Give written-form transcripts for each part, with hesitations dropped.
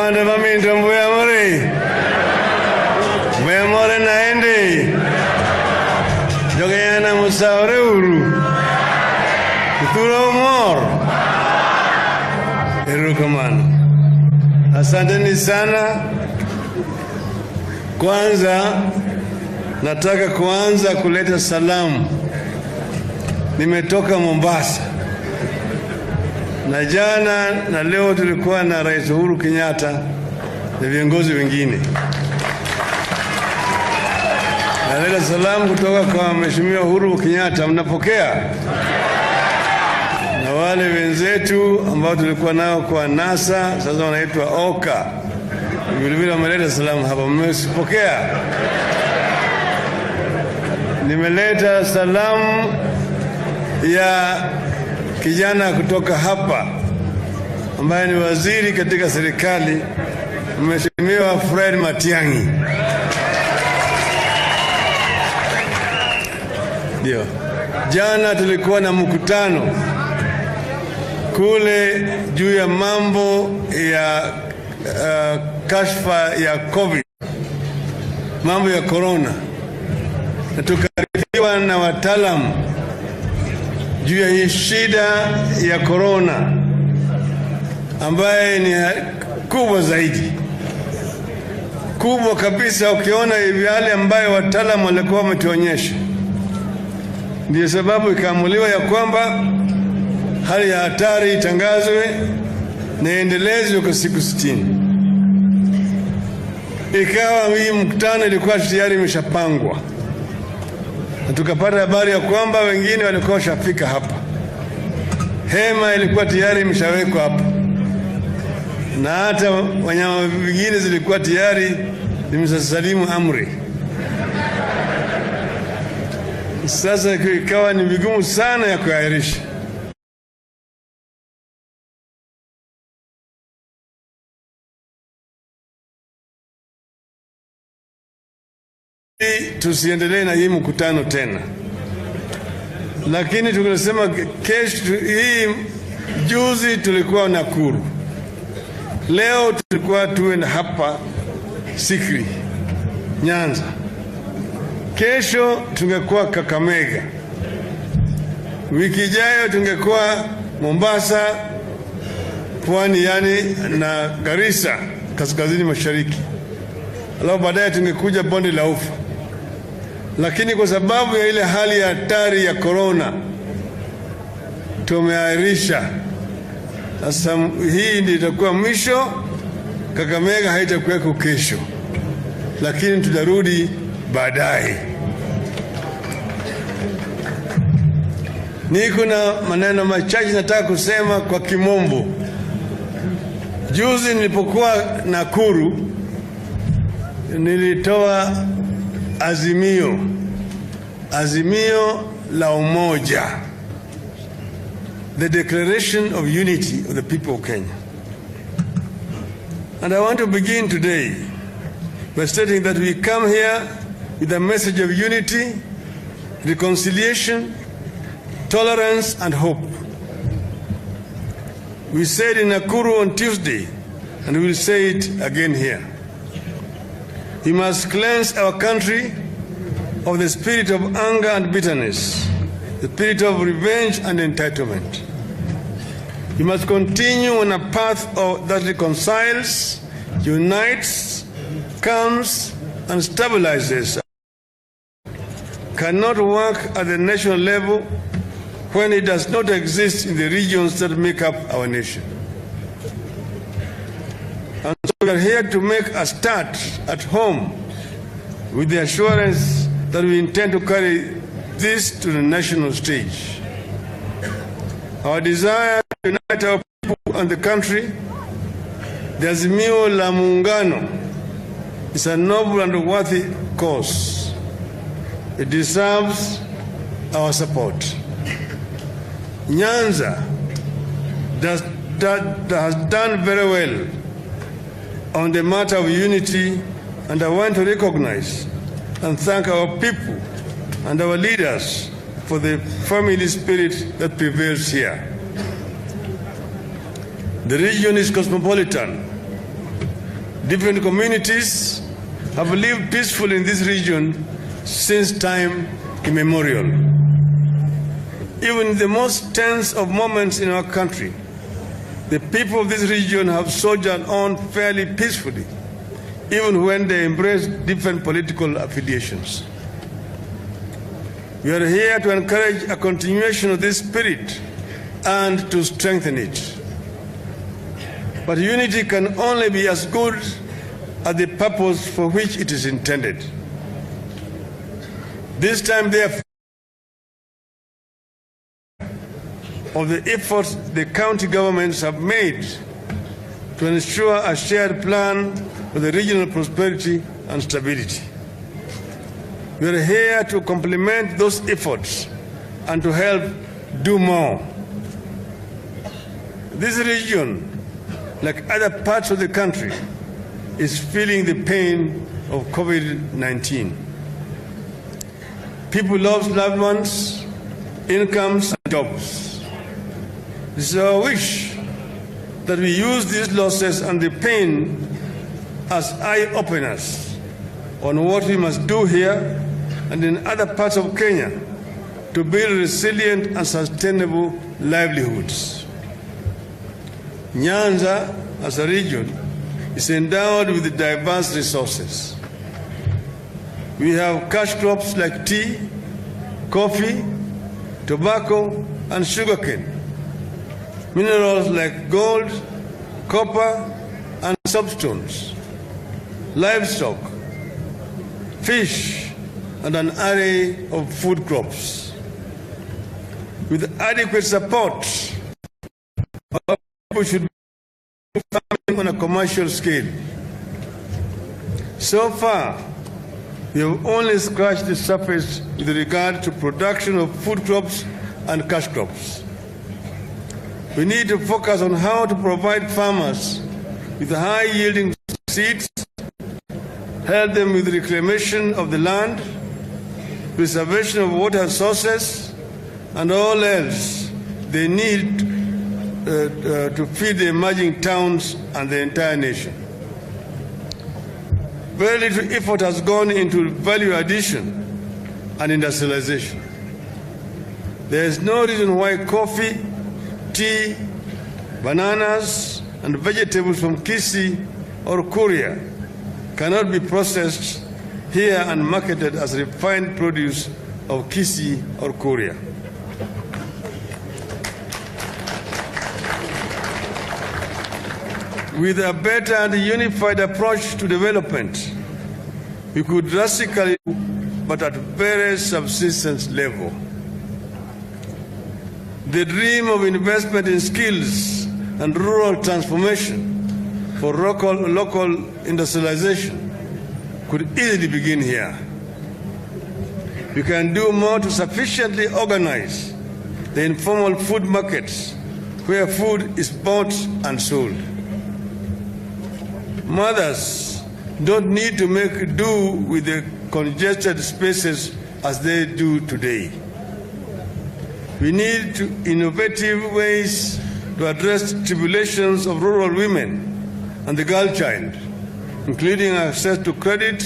Banda maminto mbuya muri. Mbuya more naende. Jogeyana musaure uru. Kuturo mor. Erukamano. Asanteni sana. Kwanza nataka kuanza kuleta salamu. Nimetoka Mombasa. Na jana na leo tulikuwa na Rais Uhuru Kenyatta na viongozi wengine. Naleta salamu kutoka kwa Mheshimiwa Uhuru Kenyatta, mnapokea? Na wale wenzetu ambao tulikuwa nao kwa NASA, sasa wanaitwa OKA. Vile wameleta salamu hapa, mmesipokea? Nimeleta salamu ya kijana kutoka hapa ambaye ni waziri katika serikali, Mheshimiwa Fred Matiang'i. Ndio. Jana tulikuwa na mkutano kule juu ya mambo ya kashfa ya COVID, mambo ya corona. Na tukaarifiwa na wataalamu juu ya hii shida ya corona ambaye ni kubwa zaidi, kubwa kabisa. Ukiona yale ambayo wataalamu walikuwa wametuonyesha, ndio sababu ikaamuliwa ya kwamba hali ya hatari itangazwe na endelezwe kwa siku 60. Ikawa hii mkutano ilikuwa tayari imeshapangwa, na tukapata habari ya kwamba wengine walikuwa washafika hapa. Hema ilikuwa tayari imeshawekwa hapa, na hata wanyama wengine zilikuwa tayari zimesalimu amri. Sasa ikawa ni vigumu sana ya kuahirisha. Tusiendelee na hii mkutano tena, lakini tunasema kesho. Hii juzi tulikuwa Nakuru, leo tulikuwa tuwe hapa Sikri, Nyanza, kesho tungekuwa Kakamega, wiki ijayo tungekuwa Mombasa, pwani yani na Garissa kaskazini mashariki, alafu baadaye tungekuja bonde la Ufa. Lakini kwa sababu ya ile hali ya hatari ya corona tumeahirisha. Sasa hii ndio itakuwa mwisho. Kakamega haitakuweko kesho, lakini tutarudi baadaye. Niko na maneno machache nataka kusema kwa kimombo. Juzi nilipokuwa Nakuru nilitoa azimio la umoja, the declaration of unity of the people of Kenya. And I want to begin today by stating that we come here with a message of unity, reconciliation, tolerance and hope. We said in Nakuru on Tuesday, and we will say it again here. We must cleanse our country of the spirit of anger and bitterness, the spirit of revenge and entitlement. We must continue on a path that reconciles, unites, calms, and stabilizes. Cannot work at the national level when it does not exist in the regions that make up our nation. And so we are here to make a start at home with the assurance that we intend to carry this to the national stage. Our desire to unite our people and the country, the Azimio la Muungano, is a noble and worthy cause. It deserves our support. Nyanza has done very well on the matter of unity, and I want to recognize and thank our people and our leaders for the family spirit that prevails here. The region is cosmopolitan, Different communities have lived peacefully in this region since time immemorial. Even in the most tense of moments in our country, the people of this region have soldiered on fairly peacefully, even when they embrace different political affiliations. We are here to encourage a continuation of this spirit and to strengthen it. But unity can only be as good as the purpose for which it is intended. This time, therefore, of the efforts the county governments have made to ensure a shared plan for the regional prosperity and stability. We are here to complement those efforts and to help do more. This region, like other parts of the country, is feeling the pain of COVID-19. People lost loved ones, incomes, and jobs. It is our wish that we use these losses and the pain as eye-openers on what we must do here and in other parts of Kenya to build resilient and sustainable livelihoods. Nyanza, as a region, is endowed with diverse resources. We have cash crops like tea, coffee, tobacco, and sugarcane, minerals like gold, copper, and soapstones, livestock, fish, and an array of food crops. With adequate support, people should be farming on a commercial scale. So far, we have only scratched the surface with regard to production of food crops and cash crops. We need to focus on how to provide farmers with high-yielding seeds, help them with reclamation of the land, preservation of water sources, and all else they need to feed the emerging towns and the entire nation. Very little effort has gone into value addition and industrialization. There is no reason why coffee, tea, bananas, and vegetables from Kisii or Kuria cannot be processed here and marketed as refined produce of Kisii or Kuria. With a better and unified approach to development, we could drastically, but at very subsistence level. The dream of investment in skills and rural transformation for local industrialization could easily begin here. We can do more to sufficiently organize the informal food markets where food is bought and sold. Mothers don't need to make do with the congested spaces as they do today. We need innovative ways to address tribulations of rural women and the girl child, including access to credit,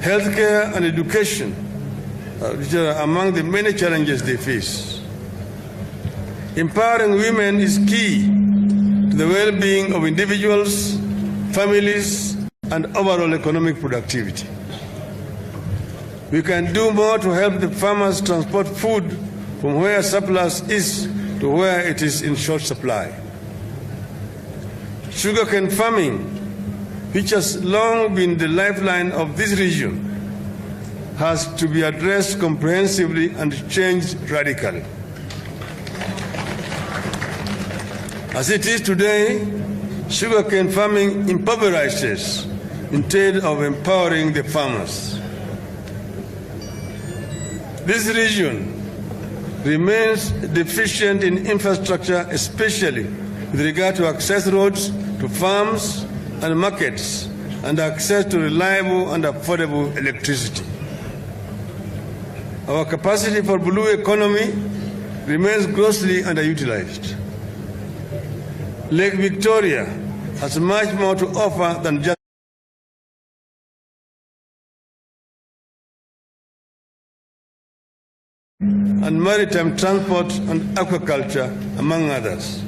healthcare, and education, which are among the many challenges they face. Empowering women is key to the well-being of individuals, families, and overall economic productivity. We can do more to help the farmers transport food from where surplus is to where it is in short supply. Sugarcane farming, which has long been the lifeline of this region, has to be addressed comprehensively and changed radically. As it is today, sugarcane farming impoverishes instead of empowering the farmers. This region remains deficient in infrastructure, especially with regard to access roads to farms and markets and access to reliable and affordable electricity. Our capacity for blue economy remains grossly underutilized. Lake Victoria has much more to offer than just and maritime transport and aquaculture, among others.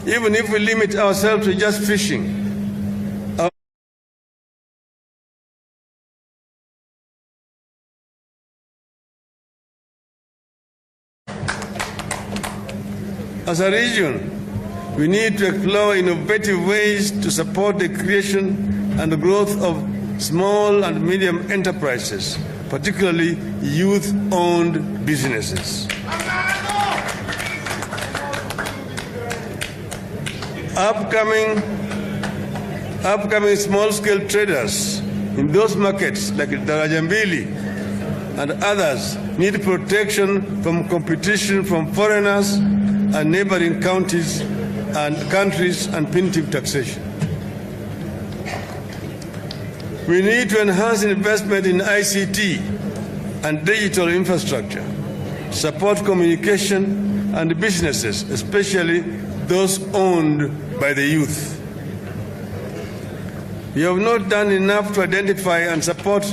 Even if we limit ourselves to just fishing, as a region, we need to explore innovative ways to support the creation and the growth of small and medium enterprises, particularly youth-owned businesses. Upcoming small-scale traders in those markets like Darajambili and others need protection from competition from foreigners and neighboring counties and countries and punitive taxation. We need to enhance investment in ICT and digital infrastructure, support communication and businesses, especially those owned by the youth. We have not done enough to identify and support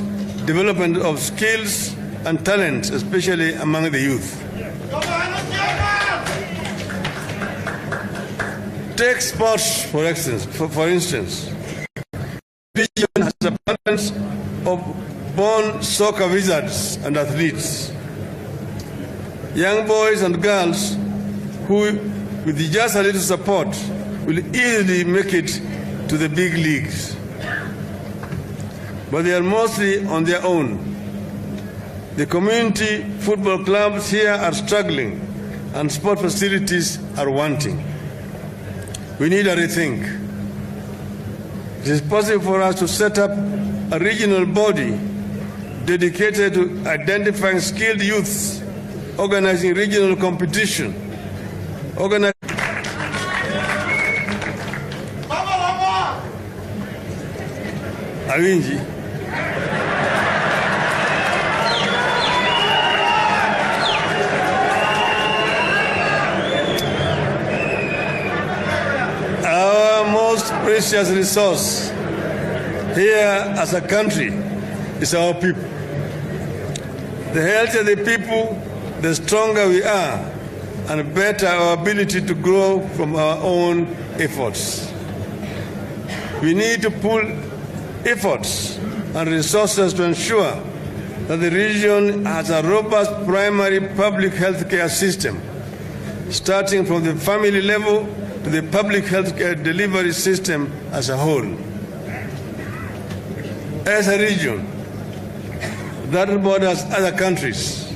development of skills and talents, especially among the youth. Take sports, for instance. The region has abundance of born soccer wizards and athletes. Young boys and girls who, with just a little support, will easily make it to the big leagues. But they are mostly on their own. The community football clubs here are struggling and sport facilities are wanting. We need a rethink. It is possible for us to set up a regional body dedicated to identifying skilled youths, organizing regional competition, Awinji. Our most precious resource here as a country is our people. The healthier the people, the stronger we are, and better our ability to grow from our own efforts. We need to pool efforts and resources to ensure that the region has a robust primary public health care system, starting from the family level to the public health care delivery system as a whole. As a region that borders other countries,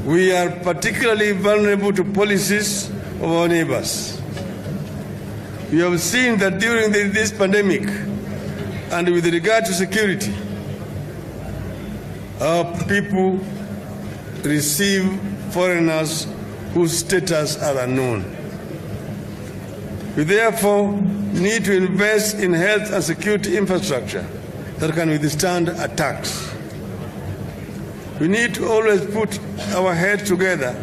we are particularly vulnerable to policies of our neighbors. We have seen that during this pandemic and with regard to security, our people receive foreigners whose status are unknown. We therefore need to invest in health and security infrastructure that can withstand attacks. We need to always put our heads together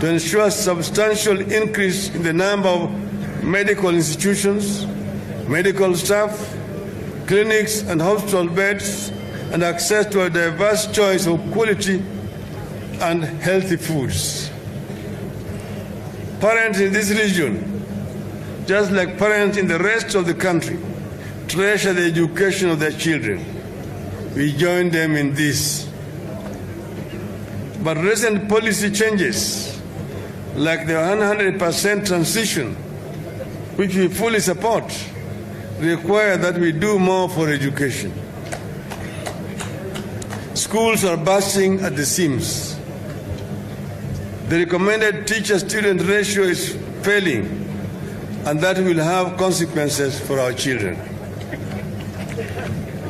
to ensure substantial increase in the number of medical institutions, medical staff, clinics and hospital beds, and access to a diverse choice of quality and healthy foods. Parents in this region, just like parents in the rest of the country, treasure the education of their children. We join them in this. But recent policy changes, like the 100% transition, which we fully support, require that we do more for education. Schools are bursting at the seams. The recommended teacher-student ratio is failing, and that will have consequences for our children.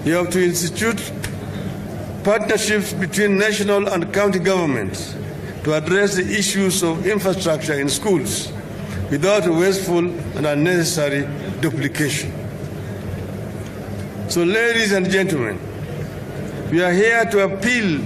You have to institute partnerships between national and county governments to address the issues of infrastructure in schools without wasteful and unnecessary duplication. So, ladies and gentlemen, we are here to appeal